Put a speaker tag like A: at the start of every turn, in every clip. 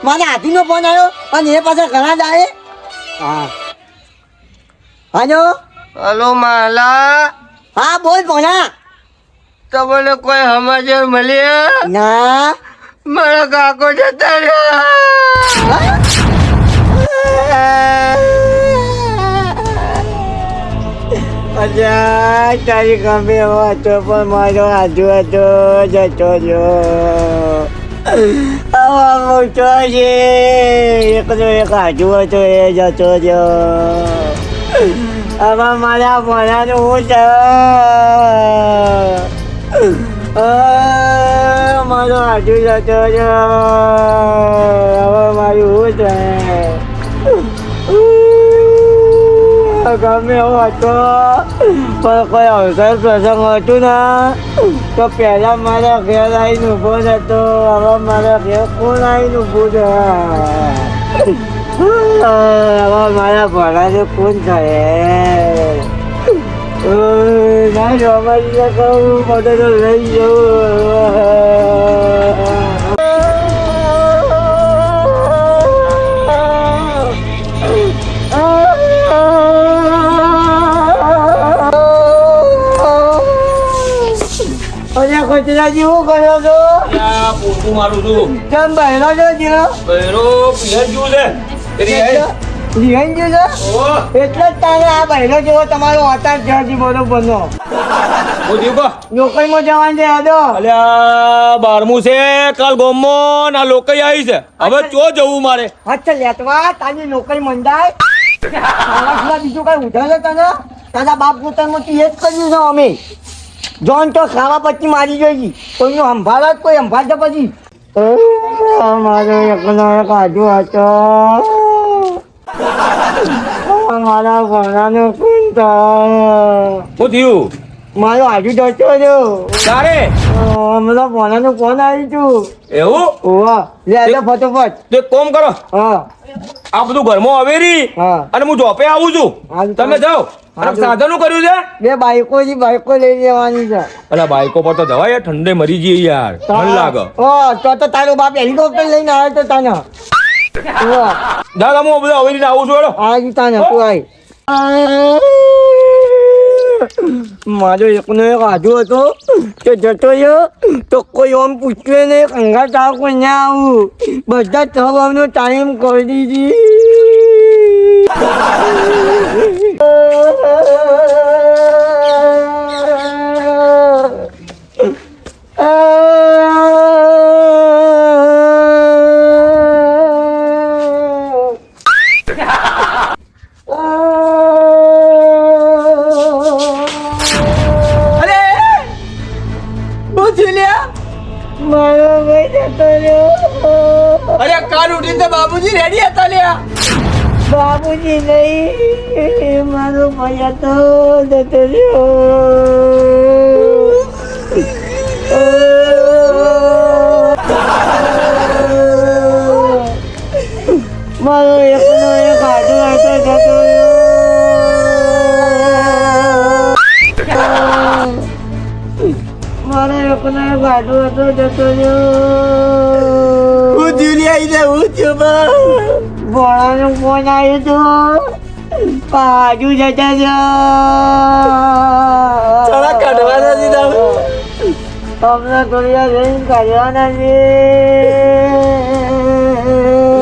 A: મારે હાથીનો ફોન આવ્યો અને એ પાછા ઘણા જાય. હા હાલો
B: હલો માલા.
A: હા બોલ ભોણા.
B: તમને કોઈ સમાચાર મળ્યા?
A: ના
B: મારા કાકો જતા રહ્યા.
A: અચ્છા તારી ગમે એવો હતો પણ મારો આજુ હતો જતો રહ્યો. આવા મોટો છે એકનો એક આજુ હતો એ જતો રહ્યો. આવા મારા ભણાનું હું છે. મારો આજુ જતો રહ્યો. હવે મારું હું છે ગમે એવો હતો પણ કોઈ અવસર પ્રસંગ હતું ને તો પહેલાં મારા ઘેર આવીને ઊભો હતો. હવે મારા ઘેર કોણ આવીને ઊભું છે? હવે મારા ભણાને કોણ થાય? ના જોવા કહું બધે તો લઈ જવું. કચરાજી શું કર્યો છો?
C: પોતું મારું છું.
A: કેમ બહેરો છો જીરો?
C: બહેરો પિયર જેવું છે.
A: રિહાઈ ગયું છે એટલે જ તારે આ બહેરો જેવો તમારો હતા જ્યાંથી બરોબરનો.
C: હું થયું કો?
A: નોકરીમાં જવાનું છે યાદો.
C: અલ્યા 12મું છે કાલ ગોમમાં ના લોકો આવી છે. હવે ચો જવું મારે?
A: અચ્છા લેટવા તારી નોકરી મંદાય. બીજું કઈ ઉધા છે તને? તારા બાપ પોતાનું એ જ કર્યું છે અમે. જોન તો ખાવા પછી મારી જોઈ કોઈનું સંભાળ જ કોઈ સંભાળશે પછી. મારો એકનો એક આજુ હતો. મારા ઘોડાનો કોણ થાય?
C: શું થયું?
A: મારો આજુ જતો રહ્યો.
C: તારે
A: હમણાં ભોનાનું ફોન આવ્યું હતું.
C: એવું?
A: ઓવા લે લે ફટોફટ.
C: તો એક કોમ કરો,
A: હા
C: આ બધું ઘરમાં આવેરી
A: હા
C: અને હું જોપે આવું છું. તમે જાઓ. અને સાધનું કર્યું છે?
A: બે બાઈકો લઈ લેવાની છે.
C: અલા બાઈકો પર તો જવાય યાર, ઠંડે મરી જઈએ યાર, ઠંડ લાગે.
A: તો તારો બાપ હેલિકોપ્ટર લઈને આવ્યો તો તને.
C: દાદા હું બધા અવેરીને આવું છું. હેડો.
A: આવી તને તું આવી. મારો એકનો એક આજુ હતો તે જતો રહ્યો તો કોઈ આમ પૂછ્યું નહીં. કંગા તાવ કોઈ ના આવું બધા થવાનો ટાઈમ કરી દીધી. મારો ભાઈ જતો રહ્યો.
C: અરે કાલ ઉઠીને તો બાબુજી રેડી હતા લ્યા.
A: બાબુજી નહીં મારો ભાઈ હતો જતો રહ્યો. મારો એકનો એક હાડો હતો જતો રહ્યો. મારો એકનો એક હાડો હતો જતો રહ્યો.
C: હું જુલી આવીને હું થયું બા?
A: ભોળાનો ફોન આવ્યો તો પાછું જતા
C: થોડા કાઢવાના છે તમે?
A: અમને થોડી વાર રહીને કાઢવાના છે.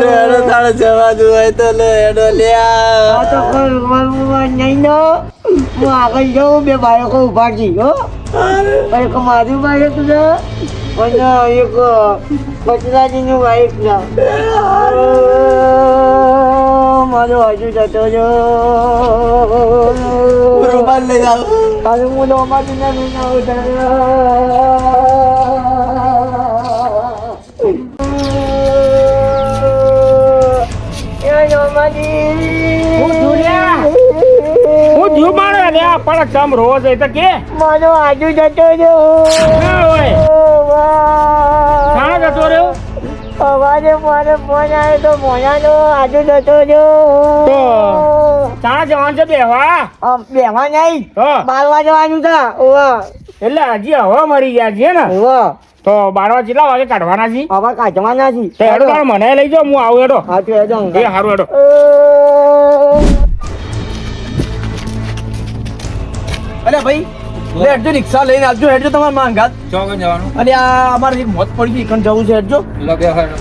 C: હેડો તારે જવા દઉં હોય તો લે હેડો લ્યા.
A: આ તો કોઈ નહીં નો હું આગળ જાઉં. બે બાળકો ઉભા છી હો. એક મારું બાળક છે અને એક કચરાજીનું બાળક છે. મારો હજુ જતો જો
C: રૂમાલ લઈ જાઓ.
A: હવે હું રોમાલી ના લઈને આવું
C: હું જીવ મારે ને આ પણ ચમ રોજ એ તો કે
A: મારો આજુ જતો જો.
C: ના હોય. શાણા જતો રહ્યો?
A: અવાજે મારે ફોન આવ્યો તો મોનાનો આજુ જતો જો.
C: તો શાણા જવાનું છે બેહવા?
A: બેહવા નહીં
C: હા.
A: બારવા જવાનું છે. ઓવા
C: એટલે હજી હવા મરી ગયા છે ને?
A: ઓવા
D: તો 12 કેટલા વાગે કાઢવાના છે?
A: હવે કાઢવાના છે.
D: તો હેડો તાણ મને લઈ જાઓ, હું આવું હેડો.
A: હા, તો હેડો.
D: એ હારું હેડો.
E: અરે ભાઈ લે હેડજો, રિક્ષા લઈને આવજો. હેડજો તમારે માંગાત.
C: ચોકન જવાનું
E: અને આ અમારે એક મોત પડી ગઈ, એકન જવું છે. હેડજો.
C: લગે હેડો.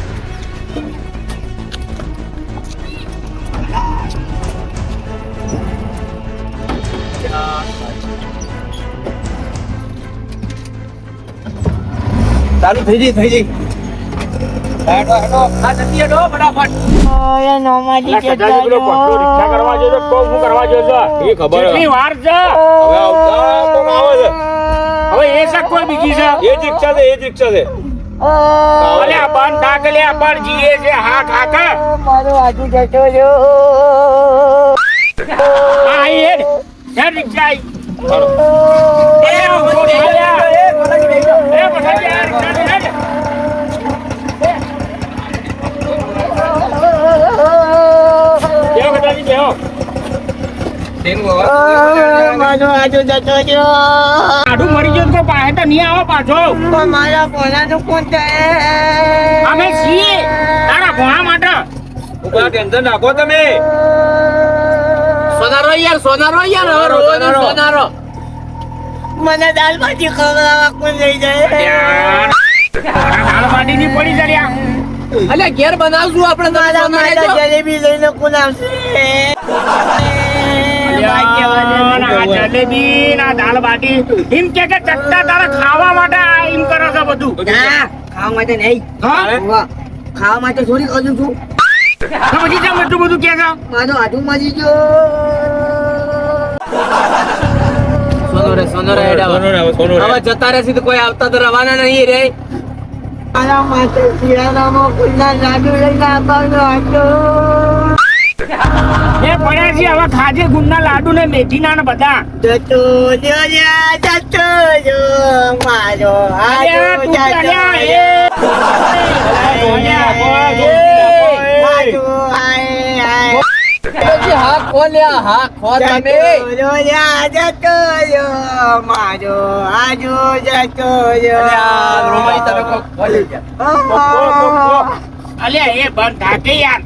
E: ચાલુ થઈ જઈ, થઈ જઈ.
C: હેડો હેડો.
E: હા, જલ્દી હેડો ફટાફટ.
A: ઓય નોમાજી
D: એટલે સગાજી પેલો પટલો રિક્ષા કરવા ગયો તો શું કરવા ગયો છે?
C: એ ખબર હે.
D: કેટલી વાર છે?
C: હવે આવતા કોણ આવે છે?
D: હવે એ છે કોઈ બીજી છે?
C: એ જ રિક્ષા છે, એ જ રિક્ષા છે.
D: અલે આ બંધ થાક લે, આ પણ જીએ છે. હા ખાકા
A: મારો આજુ જતો રહ્યો.
D: હા એ રિક્ષા આઈ.
C: હાલો.
D: એ ઉભો થા લ્યા. એ બધા યાર રિક્ષા લઈ લે. બેહો કદાજી બેહો.
C: તેનું હવે
A: મારો આજુ જતો રહ્યો.
D: આઢું મરી ગયો તો પાસે તો નહીં આવો પાછો.
A: પણ મારા પોતાનું કોણ છે?
D: અમે છીએ તારા ભોણા માટે.
C: ઉપર ટેન્શન નાખો તમે.
E: સોનારો યાર, સોનારો યાર. હવે રોવાનો સોનારો.
A: મને દાલ ભાજી ખવડાવવા કોણ લઈ જાય?
D: દાળ બાટીની પડી જર્યા.
E: અલ્યા ઘેર બનાવશું આપણે. તમે
A: મારા
E: સોના
A: માટે
E: લેજો.
A: જલેબી લઈને કોણ આવશે?
D: આ જલેબી ના દાળ બાટી એમ કે ચટ્ટા તારા ખાવા માટે આ એમ કરે છે બધું.
A: ના, ખાવા માટે નહીં.
D: હા?
A: વાહ, ખાવા માટે થોડી કરું છું.
D: તો પછી કેમ એટલું બધું કે છે?
A: મારો હાથું મરી ગયો.
E: સોનો રે, સોનો રે. હેડ હવે.
C: સોનો રે, હવે સોનો રે.
E: હવે જતા રહેશે તો કોઈ આવતા તો રવાના નહીં રે.
A: મારા માટે શિયાળામાં કુલના લાડુ લઈને આવવાનો હતો.
D: એ પડ્યા છે હવે ખાજે ગુણના લાડુ ને મેથીના ને બધા.
A: જતો રહ્યો યા, જતો રહ્યો મારો
D: અરે
A: હાથું
D: તું
A: જતો
D: ચાલ્યા, એ.
A: હાથું આય આય.
E: પછી હા ખોલ્યા, હા ખો તમે.
A: જતો રહ્યો યા, જતો રહ્યો મારો હાથું જતો
E: અરે આ રોમાઈ તમે
A: રહ્યો.
E: કોક ખોલી ગયા.
D: અલ્યા એ બંધ થાકે યાર.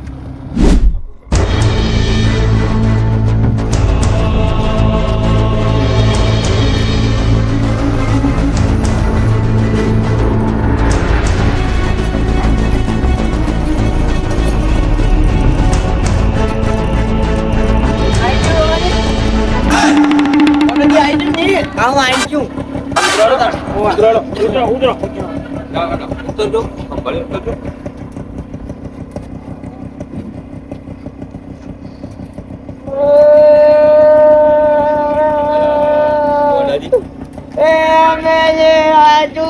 A: આવું આવી છું.
D: ઉતરો ઉતરો.
C: ઉતરજો. ભલે ઉતરજો. બોલાજી.
A: એ મેરે આજુ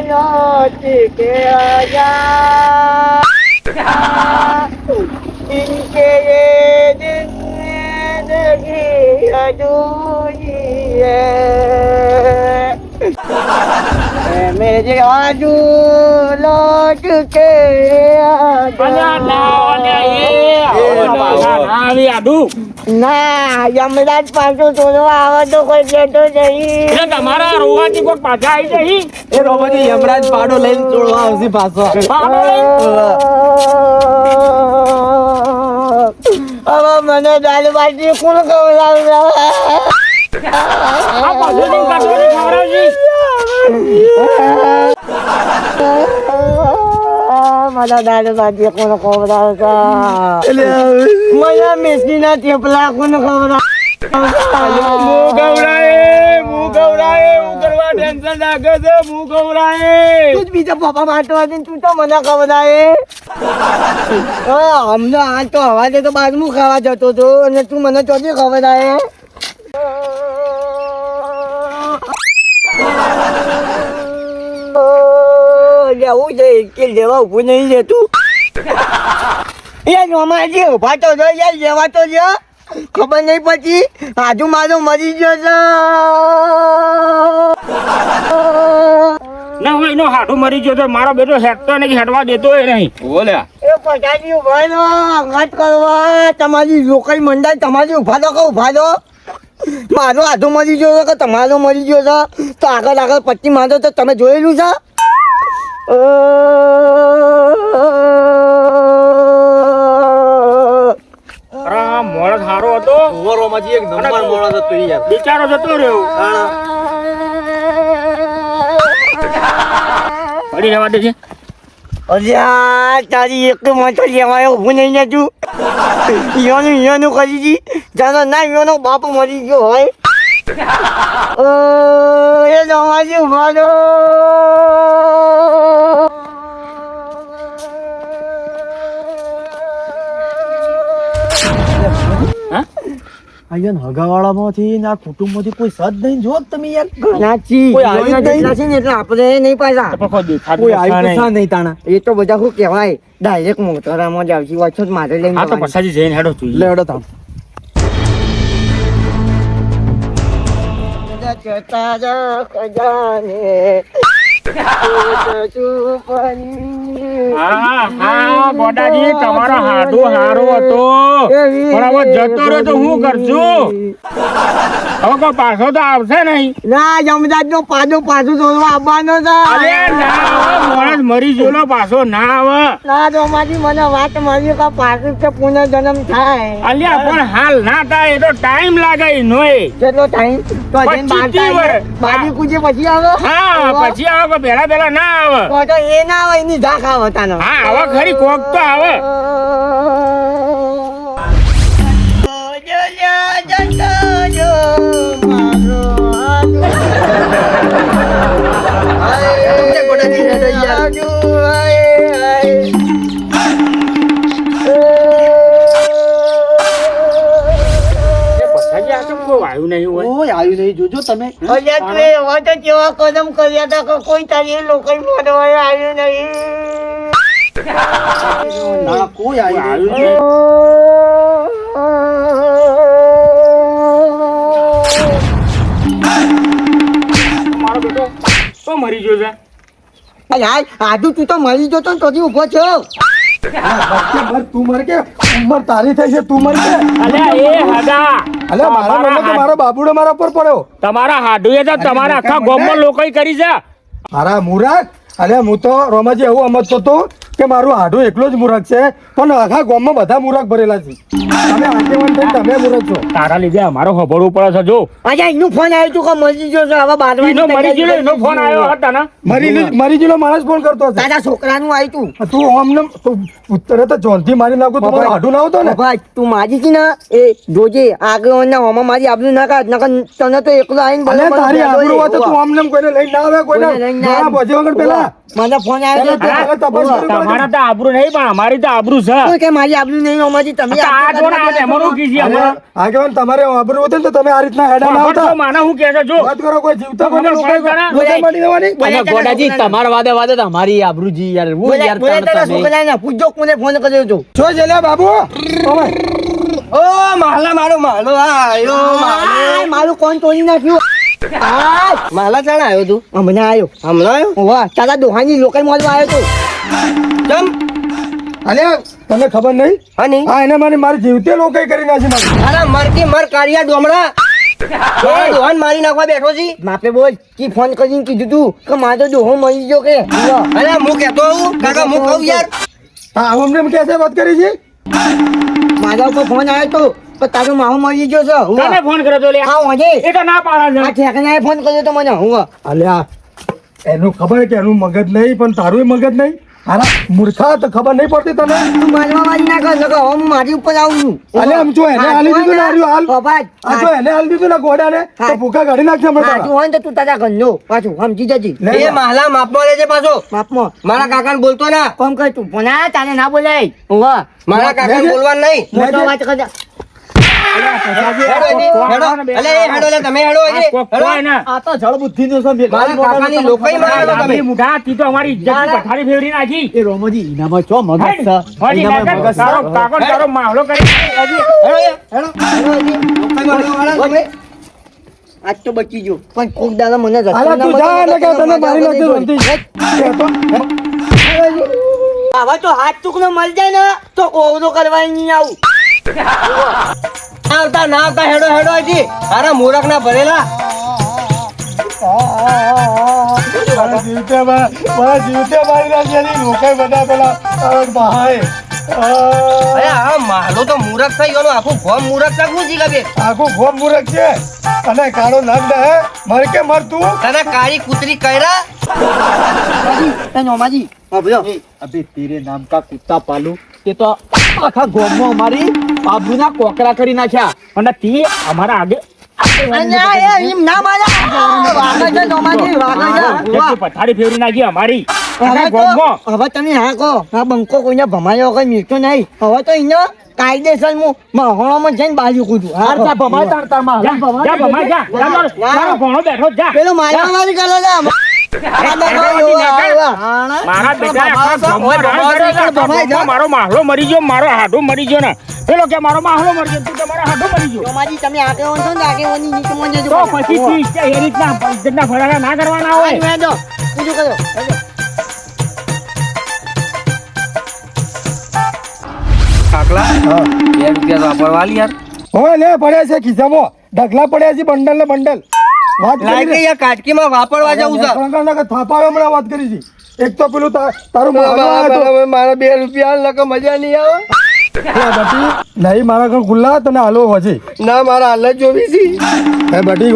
A: નોતી કે આજા ઇનકે ये जिंदगी अधूरी है मेरे आजू लौट के
D: અલ્યા ના અલ્યા એ આવી આડું.
A: ના યમરાજ પાછું તોડવા આવે તો કોઈ કહેતો નહીં.
D: એટલે તમારા રોવાથી કોઈ પાછા આવી જઈ.
E: એ રોમાજી યમરાજ પાડો લઈને ચોળવા આવશે પાછો.
D: પાડો લઈને?
A: હવે મને દાલ બાટી કોણ ખવડાવશે?
D: આ પાછળથી કટોરી ખવડાવજી.
A: મને દાલ બાટી કોણ ખવડાવશે? મને મેથીના થેપલા કોણ ખવડાવશે?
D: હું ગવરાય હું કરવા ટેન્શન લાગે છે. હું ગવરાય.
A: તું જ બીજા પપ્પા માટવા દે તું તો મને ખવડાવે. અમને આ તો હવા દે તો બાજુ ખાવા જતો હતો અને તું મને ચોથી ખવડાવે. લેવું છે કે લેવા ઉભું નહીં લેતું. એ નોમાજી ઉભા તો જો યાર, લેવા તો જો. ખબર નહીં પછી આજુ મારો મરી ગયો છે.
D: ના હોય એનો હાડું મરી ગયો તો મારો બેટો હેડતો નહીં, હેડવા દેતો એ નહીં.
C: બોલ્યા.
A: એ પટાજી ઉભા દો, અંગાત કરવા તમારી લોકલ મંડળ તમારી ઉભા દો કે ઉભા દો. મારો આધો મરી ગયો છે કે તમારો મરી ગયો છે તો આગળ આગળ પટ્ટી મારો તો તમે જોયેલું છે?
D: અરે આ મોણસ સારો હતો
E: રોમાજી એક નંબર મોણસ હતો યાર.
D: બિચારો જતો રહ્યો પડી જવા દે છે
A: અલ્યા તારી એક મત લેવાયો ઊભું નહીં ને તું ઈયોનું કરી દી જાનો ના ઈયોનો બાપ મરી ગયો હોય એ જમાજી ઉભારો
E: અહીંયા હગાવાળામાંથી ને આ કુટુંબમાંથી કોઈ સદ નહીં જો તમે યાર.
A: નાચી
E: કોઈ આવ્યું જ નહીં.
A: છે ને એટલે આપણે નહીં પાછા
E: કોઈ આવ્યું તો શા નહીં તાણા.
A: એ તો બધા શું કહેવાય ડાયરેક્ટ મોતરામાં જ આવશે વચ્ચે જ મારે લઈને
D: હા તો
A: જવાની.
D: પછાજી જઈને હેડો જોઈએ
E: લે હેડો તાણ.
D: હા હા ગોડાજી તમારો હાડો હારો હતો પણ હવે જતો રહ્યો તો હું કરશું હવે કોઈ પાછો તો આવશે નહીં
A: ના જમદાર નો પાછું દોરવા આવવાનો છે
D: અરે ના આવે માણસ મરી ગયેલો પાછો ના આવે
A: ના તો મારી મને વાત મળી કે પાછું કે પુનર્જન્મ થાય
D: અલ્યા પણ હાલ ના થાય એ તો ટાઈમ લાગે નોય
A: કેટલો ટાઈમ તો જઈને
D: 25 વર્ષ.
A: બાજી કુજે પછી આવે
D: હા પછી આવે કે પેલા પેલા ના આવે
A: તો એ ના આવે એની ઝાંખ આવે તાનો
D: હા હવે ખરી કોક તો આવે પછાજી આ તો કોઈ વાયુ નહીં હોય
E: કોઈ આવ્યું નહીં જોજો તમે.
A: અલ્યા તું એ એવા તો કેવા કદમ કર્યા હતા કે કોઈ તારી લોકો મોડવા આવ્યું નહીં
E: ના કોઈ આવ્યું નહીં.
D: મારો બેટો તો મરી ગયો છે
A: આજુ તું તો મરી જતો ને તોથી ઉભો છો
E: તું મર કે ઉંમર તારી થઈ છે તું મર કે.
D: અલ્યા એ હદા
E: અલ્યા મારા મને તો મારો બાબુડો મારા પર પડ્યો.
D: તમારા હાડુએ તો તમારા આખા ગામમાં લોકોએ કરી છે
E: મારા મૂરખ. અલ્યા હું તો રોમાજી એવું સમજતો હતો કે મારું હાડું એકલો જ મૂરખ છે પણ આખા ગામમાં બધા મૂરખ ભરેલા છે. તમે આગેવાન થઈને તમે મૂરખ છો.
D: તારા લીધે અમારો ખબરવું પડે છે જો
A: આજે એનું ફોન આવ્યું તું કે મરી ગયો છે હવે બાદ
D: એનો મરી ગયેલો એનો ફોન આવ્યો હતો ને
E: મરી ગયેલો માણસ ફોન કરતો હશે.
A: દાદા છોકરાનું આવ્યું તું
E: તું આમને ઉત્તરે તો જોનથી મારી નાખું તો મારું હાડું ના આવતો ને.
A: ભાઈ તું માજી છે ને એ જોજે આગળ ના હોમાં મારી આબરૂ ના કાઢ નકર તને તો એકલો આવીને
E: અલ્યા તારી આબરૂ હોય તો તું આમને કોઈને લઈને ના આવે કોઈને
A: કોઈને લઈને ના
E: ના
A: આવે.
E: પહોંચે વગર પેલા
A: મને ફોન આવ્યો
E: પેલા
A: તો
E: તપાસ કરવી પડે.
D: તમારા તો આબરૂ નહીં પણ અમારી તો આબરૂ છે
A: કોઈ કે મારી આબરૂ નહીં હોમાંથી તમે
D: આ જો ને આ એમનું કીધી
E: અલ્યા, આગેવાન તમારે આબરૂ હોતે ને તો તમે આ રીતના હેડા ના આવતા.
D: માના હું કહે છે જો
E: વાત કરો કોઈ જીવતા કોઈને
D: ખબર
E: લોકોએ
D: પડે
E: લોકોએ મારી દેવાની.
A: બોલે ગોડાજી તમારા
F: વાદે વાદે તમારી આબરૂજી યાર હું યાર
A: બોલે તારા છોકરાને પૂછજો કોને ફોન કર્યો તો
E: જો જેલે બાબુ ઓય.
A: ઓ માલા મારો માલો આયો મારું કોણ તોડી નાખ્યું માલા ચાણ આવ્યો તું હમણાં આવ્યો વાહ તારા દોહાની લોકલ મોલમાં આવ્યો તું ચમ
E: અલ્યા તને ખબર નહીં
A: હા નહીં
E: હા એને મારી જીવતે લોકોએ કરી નાખી મારી.
A: અરે મરકી મર કારિયા ડોમડા દોહાન મારી નાખવા બેઠો છી માપે બોલ કી ફોન કરીને કીધું તું કે મારે તો દોહો મરી ગયો કે અરે હું કહેતો હું કાકા હું કહું યાર
E: હા અમને એમ કેસે વાત કરી છે.
A: મારા ઉપર ફોન આવ્યો તો પણ તારો માહો મરી ગયો છે
D: તને ફોન કર્યો તો લે
A: હા વાજે
D: એ તો ના પાડે
A: આ
D: છે
A: ઠેકનાએ ફોન કર્યો તો મને હું
E: અલ્યા એનું ખબર કે એનું મગજ નહીં પણ તારું મગજ નહીં. હારા મૂર્ખા તો ખબર નહીં પડતી તને.
A: તું મારવા વાળી ના કર નકર હું મારી ઉપર આવું છું
E: અલ્યા આમ જો એને હાલી દીધું ને હાર્યું હાલ.
A: બાબા
E: આ જો એને હાલી દીધું ને ગોડાને તો ભૂખા કાઢી નાખશે હમણાં
A: તું
E: તારા.
A: હોય ને તો તું તારા ઘરનો પાછું સમજી જજી
E: લે જા.
A: માલા માપમાં લેજે પાછો માપમાં મારા કાકાને બોલતો ના કોમ કર તું પણ આ તારે ના બોલાય હોવા મારા કાકાને બોલવાનું નહીં મોટો વાત કર
E: આ તો જળ બુદ્ધિ નો છે.
D: તમે મુઢા તી તો અમારી ઇજ્જત પથારી ફેરવી નાખી
F: એ રોમજી ઇનામાં ચો મગજ છે
D: હજી
F: ઇનામાં મગજ
D: તારો કાકો ને તારો મામલો કરી
A: આજ તો બચી ગયો પણ કોક દાડા મને
E: હાલા તું જા ને કે તને મારી નાખી રોંધી.
A: હવે તો હાથ ટુકડો મળી જાય ને તો કોવડો કરવા નહીં આવું આવતા ના આવતા હેડો હેડો હજી અરે મૂરખ ના ભરેલા
E: જીવતે મારા જીવતે મારી નાખ્યા લોકોય બધા પેલા બહાય
B: અરે આ માલો તો મૂરખ થઈ ગયો આખું ગોમ મૂરખ થયું છે કે
E: આખું ગોમ મૂરખ છે અને કાળો નાગ દે મર કે મર તું
B: તને કાળી કૂતરી કર્યા
A: નોમાજી
F: અબે તેરે નામ કા કુત્તા પાલું તે તો આખા ગામમાં અમારી આબરૂના કોકરા કરી નાખ્યા
D: અને તે અમારા આગે એટલી પથારી ફેરવી નાખી અમારી આખા ગામમાં.
A: હવે તમે હા કહો આ બંકો કોઈને ભમાયો વગર મિલતો નહીં હવે તો એને કાયદેસર હું મહોણામાં જઈને બાજુ કૂદું
F: હાર જા ભમાય તાર તારમાં
D: જા, જા ભમાઈ જા. જા તારો ભણો બેઠો જા.
A: પેલો મારી કરે છે
D: મારા બેટા આખા ગામમાં ગામમાં મારો માહલો મરી ગયો, મારો હાડો મરી ગયો ને પેલો કે મારો માહલો મરી ગયો, તું કે મારો હાડો મરી ગયો.
A: નોમાજી તમે આગેવાન છો ને આગેવાની નીચેમાં જજો
D: તો પછી તું એ રીતના ઇજ્જતના ફરાડા ના કરવાના હોય.
A: બીજું કયો
B: કાકલા 2 રૂપિયા તો વાપરવા યાર
E: હવે લે પડ્યા છે ખિસ્સામાં ઢગલા પડ્યા છે બંડલ ને બંડલ વાત કરી
B: લાગે યાર કાટકીમાં વાપરવા જવું છે
E: થાપાવે હમણાં વાત કરી છે એક તો પેલું તારું
B: મારા 2 રૂપિયા લકે મજા નહીં આવે
E: નહીં મારા ઘર ખુલ્લા તને હાલો હજી
B: ના મારા હાલત જોવી છે
E: હે બટી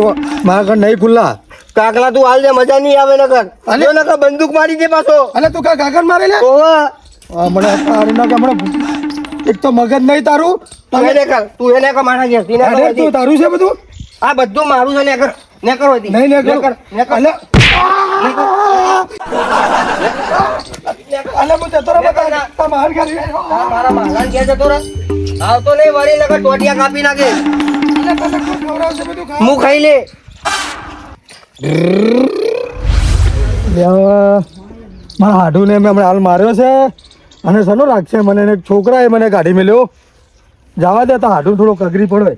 E: મારા ઘર નહીં ખુલ્લા
B: કાકલા તું હાલ દે મજા નહીં આવે નકર જો નકર બંદૂક મારી દે પાછો
E: અલે તું કા કાકર મારે લે
B: ઓવા
E: હમણાં તારી ના હમણાં એક તો મગજ નહીં તારું
B: તું એને કર મારા ઘેર થી
E: અરે તું તારું છે બધું
B: આ બધું મારું છે ને કર હોતી
E: નહીં ને કર અલે અલે હું જતો રહો બતા માર કરી
B: મારા માલા ઘેર જતો રહે આવતો નહીં વળી નકર ટોટિયા કાપી નાખે
E: અલે તને કોણ ખવડાવશે બધું ખા
B: હું ખાઈ લે
E: મારા હાડુને મેં હમણાં હાલ માર્યો છે અને સનો રાખશે મને એક છોકરાએ મને કાઢી મેલ્યો જવા દે તો હાડું થોડો કગરી પડે